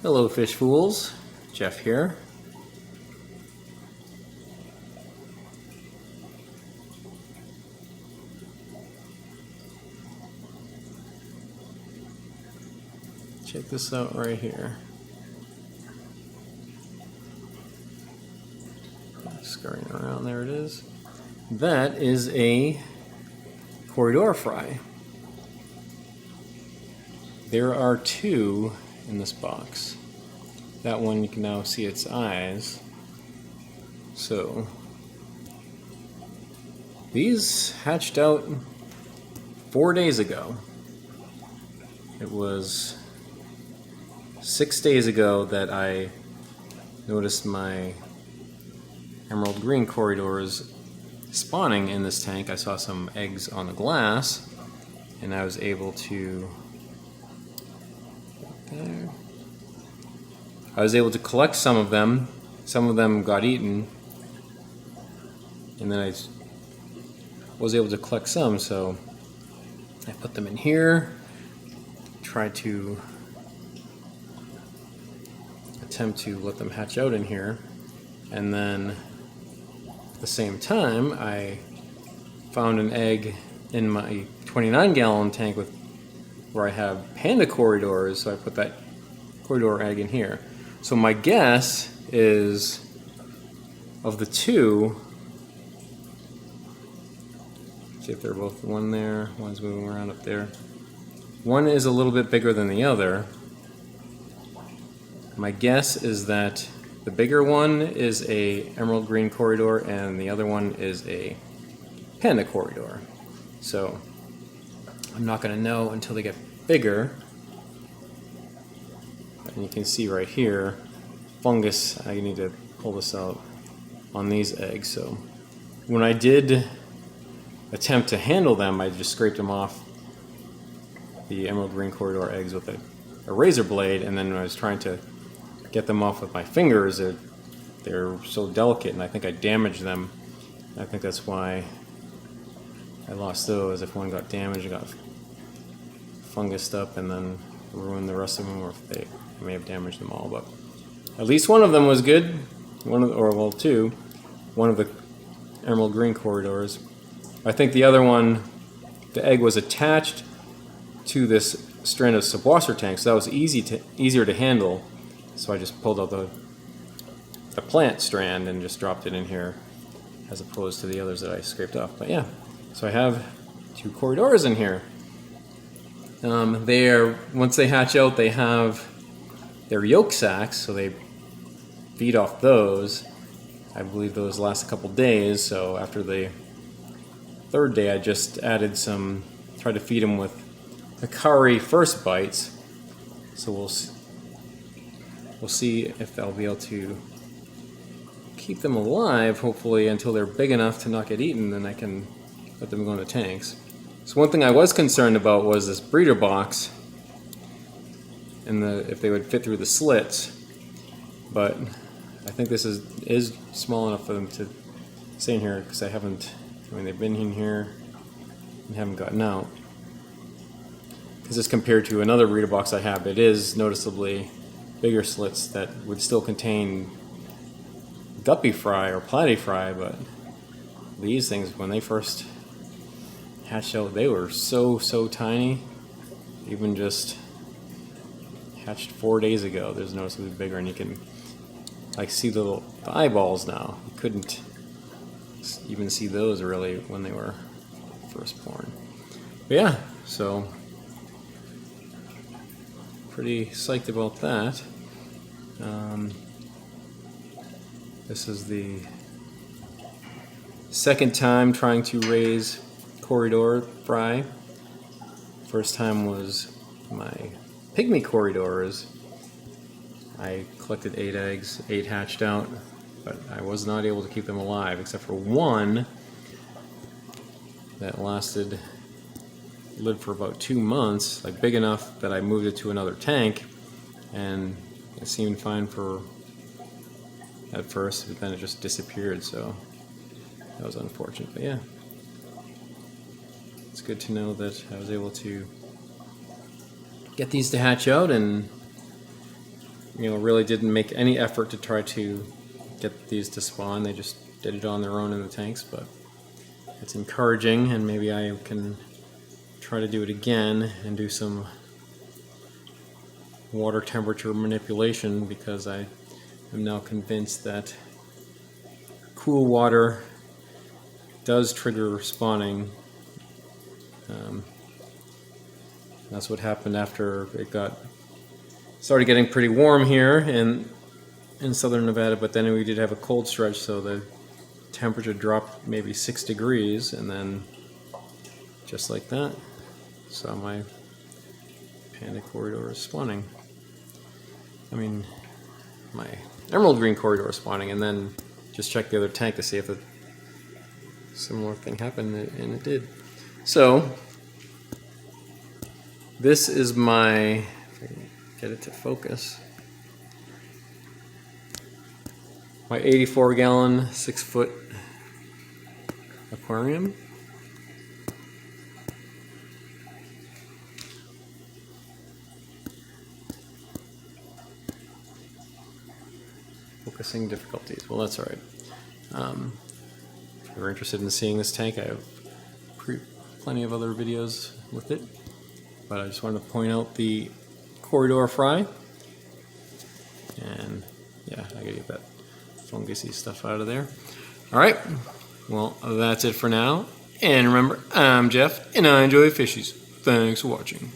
Hello fish fools, Jeff here. Check this out right here. Scurrying around, there it is. That is a Corydoras fry. There are two in this box. That one you can now see its eyes. So these hatched out 4 days ago. It was 6 days ago that I noticed my emerald green Corydoras spawning in this tank. I saw some eggs on the glass and I was able to collect some of them. Some of them got eaten, and then I was able to collect some, so I put them in here, tried to attempt to let them hatch out in here, and then at the same time I found an egg in my 29-gallon tank where I have panda Corydoras, so I put that Corydoras egg in here. So my guess is, of the two, see if they're both one there, one's moving around up there. One is a little bit bigger than the other. My guess is that the bigger one is a emerald green Corydoras and the other one is a panda Corydoras. So I'm not going to know until they get bigger. And you can see right here, fungus, I need to pull this out on these eggs. So when I did attempt to handle them, I just scraped them off the emerald green Corydoras eggs with a razor blade, and then when I was trying to get them off with my fingers, they're so delicate, and I think I damaged them. I think that's why I lost those. If one got damaged, it got fungused up and then ruined the rest of them, or if I may have damaged them all. But at least one of them was good. Two. One of the emerald green Corydoras. I think the other one, the egg was attached to this strand of subwasser tank, so that was easier to handle. So I just pulled out the plant strand and just dropped it in here, as opposed to the others that I scraped off. But yeah, so I have two Corydoras in here. Once they hatch out, they have their yolk sacs, so they feed off those. I believe those last a couple days, so after the third day I just added tried to feed them with Hikari First Bites. So we'll see if I'll be able to keep them alive, hopefully, until they're big enough to not get eaten, then I can let them go into tanks. So one thing I was concerned about was this breeder box and if they would fit through the slits, but I think this is small enough for them to stay in here, because they've been in here and haven't gotten out. Because as compared to another breeder box I have, it is noticeably bigger slits that would still contain guppy fry or platy fry, but these things, when they first hatched out, they were so tiny. Even just hatched 4 days ago, there's noticeably bigger, and you can see the eyeballs now. You couldn't even see those really when they were first born. But yeah, so pretty psyched about that. This is the second time trying to raise Corydoras fry. First time was my pygmy Corydoras. I collected 8 eggs, 8 hatched out, but I was not able to keep them alive except for one that lived for about 2 months, big enough that I moved it to another tank, and it seemed fine at first, but then it just disappeared, so that was unfortunate. But yeah, it's good to know that I was able to get these to hatch out and really didn't make any effort to try to get these to spawn. They just did it on their own in the tanks, but it's encouraging, and maybe I can try to do it again and do some water temperature manipulation, because I am now convinced that cool water does trigger spawning. That's what happened after it started getting pretty warm here in southern Nevada, but then we did have a cold stretch, so the temperature dropped maybe 6 degrees, and then just like that, saw my panda Corydoras spawning. I mean, my emerald green Corydoras spawning, and then just check the other tank to see if a similar thing happened, and it did. So this is my, if I can get it to focus, my 84-gallon 6-foot aquarium. Focusing difficulties. Well, that's all right. If you're interested in seeing this tank, I have plenty of other videos with it. But I just wanted to point out the Corydoras fry. And yeah, I gotta get that fungusy stuff out of there. All right. Well, that's it for now. And remember, I'm Jeff, and I enjoy fishies. Thanks for watching.